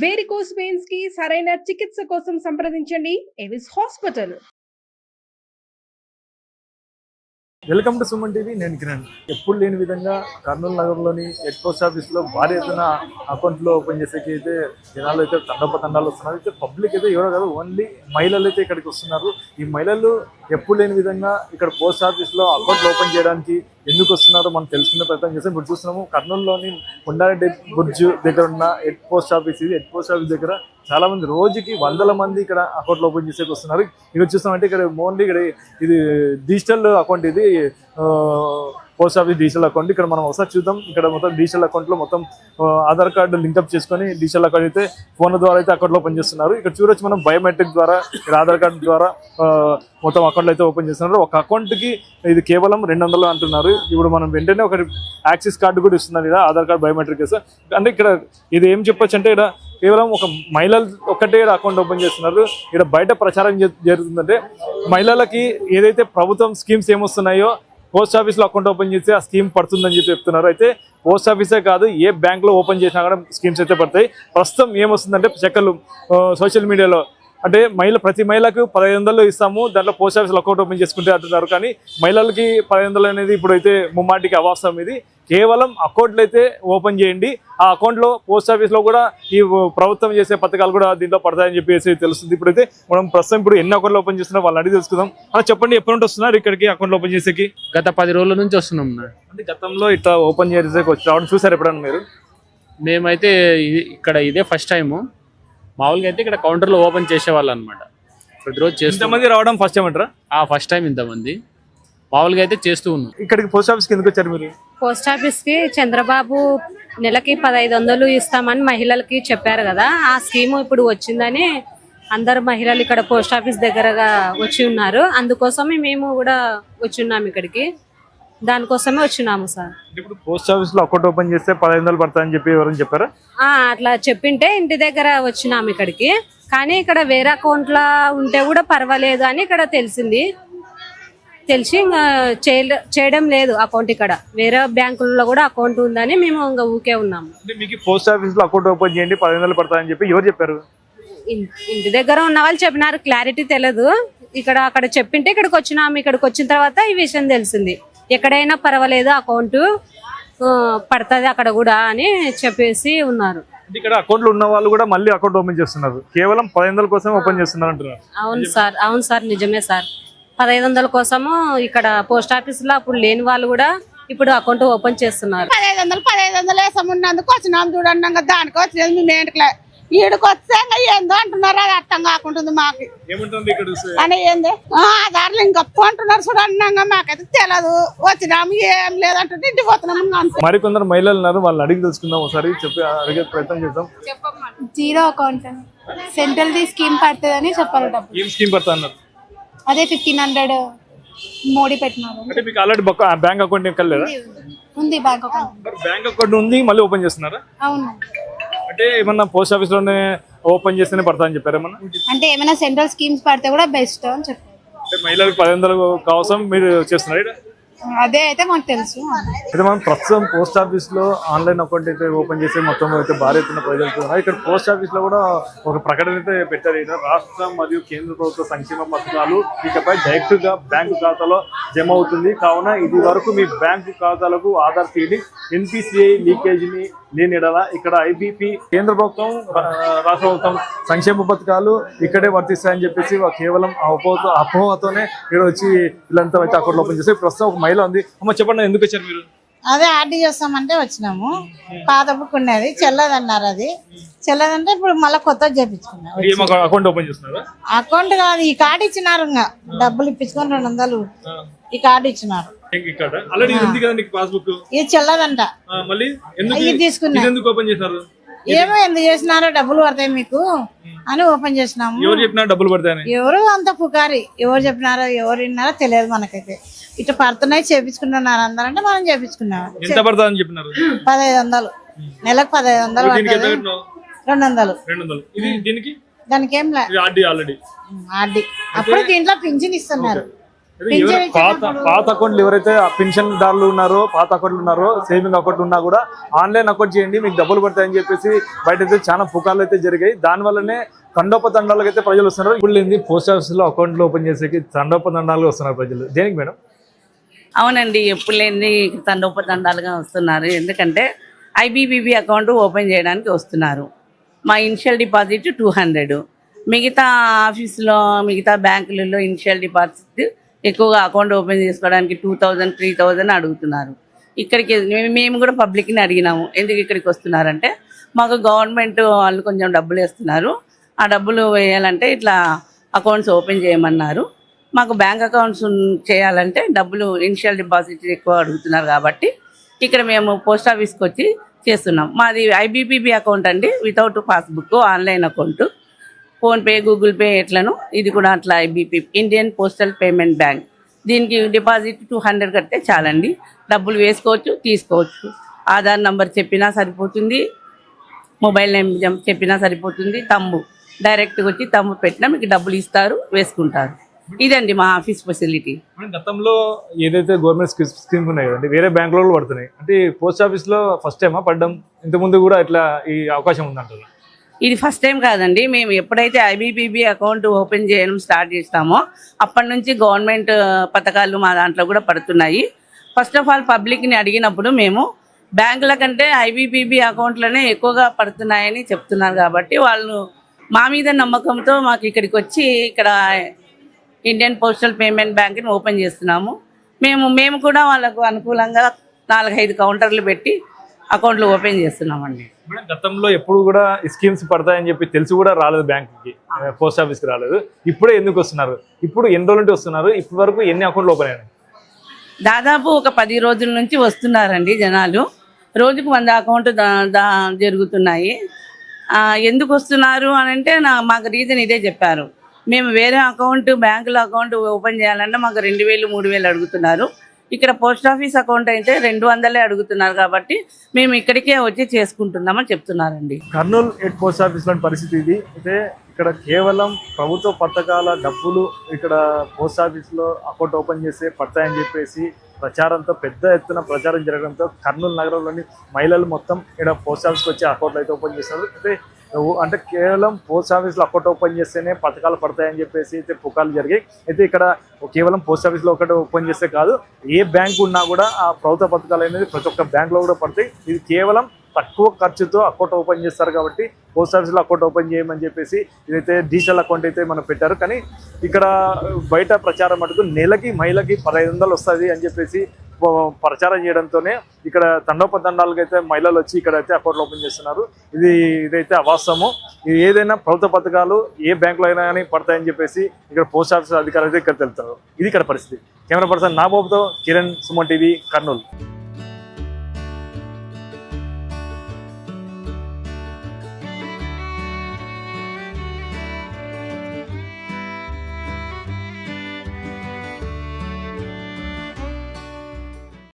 Varicose veins కి సరైన చికిత్స కోసం సంప్రదించండి Avis hospital. Welcome to Suman TV. నేను కిరణ్. ఎప్పుడు లేని విధంగా కర్నూలు నగర్లోని హెడ్ పోస్ట్ ఆఫీస్లో భారీ ఎత్తున అకౌంట్లో ఓపెన్ చేసేకి అయితే జనాలు అయితే తండాలు వస్తున్నారు. అయితే పబ్లిక్ అయితే ఎవరో కాదు, ఓన్లీ మహిళలు అయితే ఇక్కడికి వస్తున్నారు. ఈ మహిళలు ఎప్పుడు లేని విధంగా ఇక్కడ పోస్ట్ ఆఫీస్లో అకౌంట్లు ఓపెన్ చేయడానికి ఎందుకు వస్తున్నారో మనం తెలుసుకునే ప్రయత్నం చేస్తాం. ఇప్పుడు చూస్తున్నాము కర్నూలులోని కొండారెడ్డి బుర్జ్ దగ్గర ఉన్న హెడ్ పోస్ట్ ఆఫీస్. ఇది హెడ్ పోస్ట్ ఆఫీస్ దగ్గర చాలా మంది రోజుకి వందల మంది ఇక్కడ అకౌంట్లు ఓపెన్ చేసేకి వస్తున్నారు. ఇక్కడ చూస్తామంటే ఇక్కడ ఓన్లీ ఇక్కడ ఇది డిజిటల్ అకౌంట్, ఇది పోస్ట్ ఆఫీస్ డిజిటల్ అకౌంట్. ఇక్కడ మనం ఒకసారి చూద్దాం. ఇక్కడ మొత్తం డిజిటల్ అకౌంట్లో మొత్తం ఆధార్ కార్డు లింకప్ చేసుకొని డిజిటల్ అకౌంట్ అయితే ఫోన్ల ద్వారా అయితే అకౌంట్లో ఓపెన్ చేస్తున్నారు. ఇక్కడ చూడొచ్చు మనం బయోమెట్రిక్ ద్వారా ఇక్కడ ఆధార్ కార్డు ద్వారా మొత్తం అకౌంట్లు అయితే ఓపెన్ చేస్తున్నారు. ఒక అకౌంట్కి ఇది కేవలం 200 అంటున్నారు. ఇప్పుడు మనం వెంటనే ఒక యాక్సిస్ కార్డు కూడా ఇస్తున్నారు ఇక్కడ ఆధార్ కార్డు బయోమెట్రిక్. అంటే ఇక్కడ ఇది ఏం చెప్పొచ్చు అంటే ఇక్కడ కేవలం ఒక మహిళలు ఒక్కటే అకౌంట్ ఓపెన్ చేస్తున్నారు. ఇక్కడ బయట ప్రచారం జరుగుతుందంటే మహిళలకి ఏదైతే ప్రభుత్వం స్కీమ్స్ ఏమొస్తున్నాయో పోస్ట్ ఆఫీస్లో అకౌంట్ ఓపెన్ చేస్తే ఆ స్కీమ్ పడుతుందని చెప్పి చెప్తున్నారు. అయితే పోస్ట్ ఆఫీసే కాదు, ఏ బ్యాంక్లో ఓపెన్ చేసినా కూడా స్కీమ్స్ అయితే పడతాయి. ప్రస్తుతం ఏమొస్తుందంటే చెక్కలు సోషల్ మీడియాలో అంటే ప్రతి మహిళకు 1500 ఇస్తాము, దాంట్లో పోస్ట్ ఆఫీస్లో అకౌంట్ ఓపెన్ చేసుకుంటే అంటున్నారు. కానీ మహిళలకి 1500 అనేది ఇప్పుడైతే ముమ్మాటికి అవాస్తవం. ఇది కేవలం అకౌంట్లు అయితే ఓపెన్ చేయండి, ఆ అకౌంట్లో పోస్ట్ ఆఫీస్లో కూడా ఈ ప్రభుత్వం చేసే పథకాలు కూడా దీంట్లో పడతాయని చెప్పేసి తెలుస్తుంది. ఇప్పుడైతే మనం ప్రస్తుతం ఇప్పుడు ఎన్ని అకౌంట్లు ఓపెన్ చేస్తున్నారో వాళ్ళు అడిగి తెలుసుకుందాం. అలా చెప్పండి, ఎప్పటి నుండి వస్తున్నారు ఇక్కడికి అకౌంట్లు ఓపెన్ చేసేకి? గత 10 రోజుల నుంచి వస్తున్నాం. అంటే గతంలో ఇట్లా ఓపెన్ చేసేకి రావడం చూసారు ఎప్పుడన్నా మీరు? మేమైతే ఇక్కడ ఇదే ఫస్ట్ టైము. మామూలుగా అయితే ఇక్కడ కౌంటర్లో ఓపెన్ చేసేవాళ్ళు అనమాట. ప్రతిరోజు ఇంతమంది రావడం ఫస్ట్ టైం అంటారా? ఫస్ట్ టైం ఇంతమంది మామూలుగా అయితే చేస్తూ ఉన్నాం. ఇక్కడికి పోస్ట్ ఆఫీస్కి ఎందుకు వచ్చారు మీరు? పోస్ట్ ఆఫీస్ కి చంద్రబాబు నెలకి 1500 ఇస్తామని మహిళలకి చెప్పారు కదా, ఆ స్కీమ్ ఇప్పుడు వచ్చిందని అందరు మహిళలు ఇక్కడ పోస్ట్ ఆఫీస్ దగ్గరగా వచ్చి ఉన్నారు. అందుకోసమే మేము కూడా వచ్చి ఉన్నాము ఇక్కడికి, దానికోసమే వచ్చినాము సార్. ఇప్పుడు పోస్ట్ ఆఫీస్ లో అకౌంట్ ఓపెన్ చేస్తే 1500 పడతాయని చెప్పి ఎవరైనా చెప్పారా? అట్లా చెప్పింటే ఇంటి దగ్గర వచ్చినాము ఇక్కడికి. కానీ ఇక్కడ వేరే అకౌంట్లో ఉంటే కూడా పర్వాలేదు అని ఇక్కడ తెలిసి చేయడం లేదు అకౌంట్. ఇక్కడ వేరే బ్యాంకుల్లో కూడా అకౌంట్ ఉందని మేము ఇంకా ఊకే ఉన్నాము. మీకు పోస్ట్ ఆఫీస్ లో అకౌంట్ ఓపెన్ చేయండి 1500 పడతాయని చెప్పి ఎవరు చెప్పారు? ఇంటి దగ్గర ఉన్న వాళ్ళు చెప్పినారు, క్లారిటీ తెలియదు. అక్కడ చెప్పింటే ఇక్కడికి వచ్చినాము. ఇక్కడికి వచ్చిన తర్వాత ఈ విషయం తెలిసింది. ఎక్కడైనా పర్వాలేదు అకౌంట్ పడుతుంది అక్కడ కూడా అని చెప్పేసి ఉన్నారు. ఇక్కడ అకౌంట్లు ఉన్న వాళ్ళు కూడా మళ్ళీ అకౌంట్ ఓపెన్ చేస్తున్నారు, కేవలం 1500 కోసం ఓపెన్ చేస్తున్నారు అంటున్నారు. అవును సార్, నిజమే సార్. 1500 కోసము ఇక్కడ పోస్ట్ ఆఫీస్ లో అప్పుడు లేని వాళ్ళు కూడా ఇప్పుడు అకౌంట్ ఓపెన్ చేస్తున్నారు. 1500 వేసమున్నందుకు వచ్చినాం చూడండి. దానికి వచ్చినది మేము ఏంటిలే ఈడికి వస్తే ఏందో అంటున్నారు, అది అర్థం కాకుంటుంది మాకు. అని ఏంది ఆధార్లు ఇంకొప్పు అంటున్నారు చూడండి, మాకైతే తెలియదు. వచ్చినాము ఏం లేదంటే ఇంటికి పోతున్నాము. మరికొందరు మహిళలు ఉన్నారు, వాళ్ళని అడిగి తెలుసుకుందాం. ఒకసారి చెప్పి అడిగే ప్రయత్నం చేద్దాం. Zero account central the scheme పడుతుందని చెప్పారు. ఏం స్కీమ్ పడతా అన్నారు? అదే 1500 మోడీ పెట్టినారు. అంటే మీకు ఆల్రెడీ బ్యాంక్ అకౌంట్ కలలేదా? ఉంది బ్యాంక్ అకౌంట్. బ్యాంక్ అకౌంట్ ఉంది, మళ్ళీ ఓపెన్ చేస్తున్నారా? అవును. అంటే ఏమన్నా పోస్ట్ ఆఫీస్ లోనే ఓపెన్ చేస్తేనే పడతా అని చెప్పారు ఏమన్నా? అంటే ఏమైనా సెంట్రల్ స్కీమ్స్ పడితే కూడా బెస్ట్ అని చెప్పారు. అంటే మహిళలకు 1500 కోసం మీరు చేస్తున్నారు? అదే అయితే మాకు తెలుసు. అయితే మనం ప్రస్తుతం పోస్ట్ ఆఫీస్ లో ఆన్లైన్ అకౌంట్ అయితే ఓపెన్ చేసి మొత్తం అయితే భారీ ఎత్తున ప్రజలు ఇక్కడ పోస్ట్ ఆఫీస్ లో కూడా ఒక ప్రకటన అయితే పెట్టారు. రాష్ట్ర మరియు కేంద్ర ప్రభుత్వ సంక్షేమ పథకాలు ఇకపై డైరెక్ట్ గా బ్యాంకు ఖాతాలో జమ అవుతుంది. కావున ఇది వరకు మీ బ్యాంకు ఖాతాలకు ఆధార్ తీయని NPCI లీకేజీని లేనిడలా ఇక్కడ IBP కేంద్ర ప్రభుత్వం రాష్ట్ర ప్రభుత్వం సంక్షేమ పథకాలు ఇక్కడే వర్తిస్తాయని చెప్పేసి కేవలం అపోహతోనే ఇక్కడ వచ్చి వీళ్ళంతా అయితే అకౌంట్ ఓపెన్ చేసి ప్రస్తుతం ఒక మహిళ ఉంది. అమ్మ చెప్పండి, ఎందుకు వచ్చారు మీరు? అదే ఆర్డీ చేస్తామంటే వచ్చినాము. పాత బుక్ ఉన్నది చెల్లదన్నారు, అది చెల్లదంటే ఇప్పుడు మళ్ళీ కొత్త చేపించుకున్నాం. అకౌంట్ ఓపెన్ చేస్తున్నారు? అకౌంట్ కాదు, ఈ కార్డు ఇచ్చినారు. ఇంకా డబ్బులు ఇప్పించుకొని 200 ఈ కార్డు ఇచ్చినారు. ఇది చెల్లదంట, ఇది తీసుకున్నా. ఏమో ఎందుకు చేసినారో, డబ్బులు పడతాయి మీకు అని ఓపెన్ చేసినాము. డబ్బులు పడతాయి ఎవరు అంత పుకారి, ఎవరు చెప్పినారో ఎవరు విన్నారో తెలియదు మనకైతే. ఇట్లా పడుతున్నాయి చేపించుకుంటున్నారు అందరంటే మనం చేపించుకున్నాము. 1500 నెలకు 1500 200. దానికి ఏం లేదు. అప్పుడు దీంట్లో పింఛన్ ఇస్తున్నారు. పాత అకౌంట్లు ఎవరైతే పెన్షన్ దారులు ఉన్నారో, పాత అకౌంట్లు ఉన్నారో, సేవింగ్ అకౌంట్ ఉన్నా కూడా ఆన్లైన్ అకౌంట్ చేయండి మీకు డబ్బులు పడతాయని చెప్పేసి బయట అయితే చాలా పుకార్లు అయితే జరిగాయి. దానివల్లనే తండోపతండాలకు అయితే ప్రజలు వస్తున్నారు. ఇప్పుడు ఏంది పోస్ట్ ఆఫీస్ లో అకౌంట్లు ఓపెన్ చేసేకి తండోపతండాలు వస్తున్నారు ప్రజలు. దేనికి మేడం? అవునండి, ఎప్పుడు లేని తండోపతండాలుగా వస్తున్నారు. ఎందుకంటే ఐబీబీబీ అకౌంట్ ఓపెన్ చేయడానికి వస్తున్నారు. మా ఇనిషియల్ డిపాజిట్ 200, మిగతా ఆఫీసులో మిగతా బ్యాంకులలో ఇనిషియల్ డిపాజిట్ ఎక్కువగా అకౌంట్ ఓపెన్ చేసుకోవడానికి 2000, 3000 అడుగుతున్నారు. ఇక్కడికి మేము కూడా పబ్లిక్ని అడిగినాము, ఎందుకు ఇక్కడికి వస్తున్నారంటే మాకు గవర్నమెంట్ వాళ్ళు కొంచెం డబ్బులు వేస్తున్నారు, ఆ డబ్బులు వేయాలంటే ఇట్లా అకౌంట్స్ ఓపెన్ చేయమన్నారు. మాకు బ్యాంక్ అకౌంట్స్ చేయాలంటే డబ్బులు ఇనిషియల్ డిపాజిట్ ఎక్కువ అడుగుతున్నారు కాబట్టి ఇక్కడ మేము పోస్ట్ ఆఫీస్కి వచ్చి చేస్తున్నాం. మాది ఐబీపీబీ అకౌంట్ అండి, without passbook, online account. PhonePe, Google Pay ఎట్లను ఇది కూడా అట్లా IPP, Indian postal payment bank. దీనికి డిపాజిట్ 200 కడితే చాలండి, డబ్బులు వేసుకోవచ్చు, తీసుకోవచ్చు. ఆధార్ నంబర్ చెప్పినా సరిపోతుంది, మొబైల్ నెంబర్ చెప్పినా సరిపోతుంది. డైరెక్ట్గా వచ్చి తమ్ము పెట్టినా మీకు డబ్బులు ఇస్తారు, వేసుకుంటారు. ఇదండి మా ఆఫీస్ ఫెసిలిటీ. గతంలో ఏదైతే గవర్నమెంట్ స్కీమ్స్ ఉన్నాయి కదండి, వేరే బ్యాంకులో కూడా పడుతున్నాయి అంటే పోస్ట్ ఆఫీస్ లో ఫస్ట్ టైమా పడ్డం? ఇంతకుముందు కూడా ఇట్లా ఈ అవకాశం ఉందంటారు? ఇది ఫస్ట్ టైం కాదండి. మేము ఎప్పుడైతే ఐబీపీబీ అకౌంట్ ఓపెన్ చేయడం స్టార్ట్ చేస్తామో అప్పటి నుంచి గవర్నమెంట్ పథకాలు మా దాంట్లో కూడా పడుతున్నాయి. ఫస్ట్ ఆఫ్ ఆల్ పబ్లిక్ని అడిగినప్పుడు మేము బ్యాంకుల కంటే ఐబీపీబీ అకౌంట్లోనే ఎక్కువగా పడుతున్నాయని చెప్తున్నారు కాబట్టి వాళ్ళు మా మీద నమ్మకంతో మాకు ఇక్కడికి వచ్చి ఇక్కడ ఇండియన్ పోస్టల్ పేమెంట్ బ్యాంక్ని ఓపెన్ చేస్తున్నాము. మేము కూడా వాళ్ళకు అనుకూలంగా 4-5 కౌంటర్లు పెట్టి అకౌంట్లు ఓపెన్ చేస్తున్నామండి. గతంలో ఎప్పుడు కూడా స్కీమ్స్ పడతాయని చెప్పి తెలిసి కూడా రాలేదు, బ్యాంక్కి పోస్ట్ ఆఫీస్కి రాలేదు. ఇప్పుడే ఎందుకు వస్తున్నారు? ఇప్పుడు ఎన్ని రోజుల నుంచి వస్తున్నారు? ఇప్పటి వరకు ఎన్ని అకౌంట్లు ఓపెన్ అయినాయి? దాదాపు ఒక 10 రోజుల నుంచి వస్తున్నారండి జనాలు. రోజుకు 100 అకౌంట్ జరుగుతున్నాయి. ఎందుకు వస్తున్నారు అని అంటే మాకు రీజన్ ఇదే చెప్పారు. మేము వేరే అకౌంట్, బ్యాంకులో అకౌంట్ ఓపెన్ చేయాలంటే మాకు 2000, 3000 అడుగుతున్నారు. ఇక్కడ పోస్ట్ ఆఫీస్ అకౌంట్ అయితే 200 అడుగుతున్నారు కాబట్టి మేము ఇక్కడికే వచ్చి చేసుకుంటున్నామని చెప్తున్నారండి. కర్నూలు హెడ్ పోస్ట్ ఆఫీస్ లోని పరిస్థితి ఇది. అయితే ఇక్కడ కేవలం ప్రభుత్వ పథకాల డబ్బులు ఇక్కడ పోస్ట్ ఆఫీస్లో అకౌంట్ ఓపెన్ చేస్తే పడతాయని చెప్పేసి ప్రచారంతో, పెద్ద ఎత్తున ప్రచారం జరగడంతో కర్నూలు నగరంలోని మహిళలు మొత్తం ఇక్కడ పోస్ట్ ఆఫీస్కి వచ్చి అకౌంట్లు అయితే ఓపెన్ చేస్తారు. అంటే కేవలం పోస్ట్ ఆఫీస్లో అకౌంట్ ఓపెన్ చేస్తేనే పథకాలు పడతాయని చెప్పేసి అయితే పుకార్లు జరిగాయి. అయితే ఇక్కడ కేవలం పోస్ట్ ఆఫీస్లో ఒకటి ఓపెన్ చేస్తే కాదు, ఏ బ్యాంకు ఉన్నా కూడా ఆ ప్రభుత్వ పథకాలు అనేది ప్రతి ఒక్క బ్యాంకులో కూడా పడతాయి. ఇది కేవలం తక్కువ ఖర్చుతో అకౌంట్ ఓపెన్ చేస్తారు కాబట్టి పోస్ట్ ఆఫీస్లో అకౌంట్ ఓపెన్ చేయమని చెప్పేసి ఇదైతే డిజిటల్ అకౌంట్ అయితే మనం పెట్టారు. కానీ ఇక్కడ బయట ప్రచారం మటుకు నెలకి మహిళకి 1500 వస్తుంది అని చెప్పేసి ప్రచారం చేయడంతోనే ఇక్కడ తండోపతండాలకు అయితే మహిళలు వచ్చి ఇక్కడ అయితే అకౌంట్లు ఓపెన్ చేస్తున్నారు. ఇదైతే అవాస్తవము. ఇది ఏదైనా ప్రభుత్వ పథకాలు ఏ బ్యాంకులో అయినా కానీ పడతాయని చెప్పేసి ఇక్కడ పోస్ట్ ఆఫీస్ అధికారులు అయితే ఇక్కడ తెలుపుతారు. ఇది ఇక్కడ పరిస్థితి. కెమెరా పర్సన్ నాబాబుతో కిరణ్, సుమన్ టీవీ, కర్నూలు.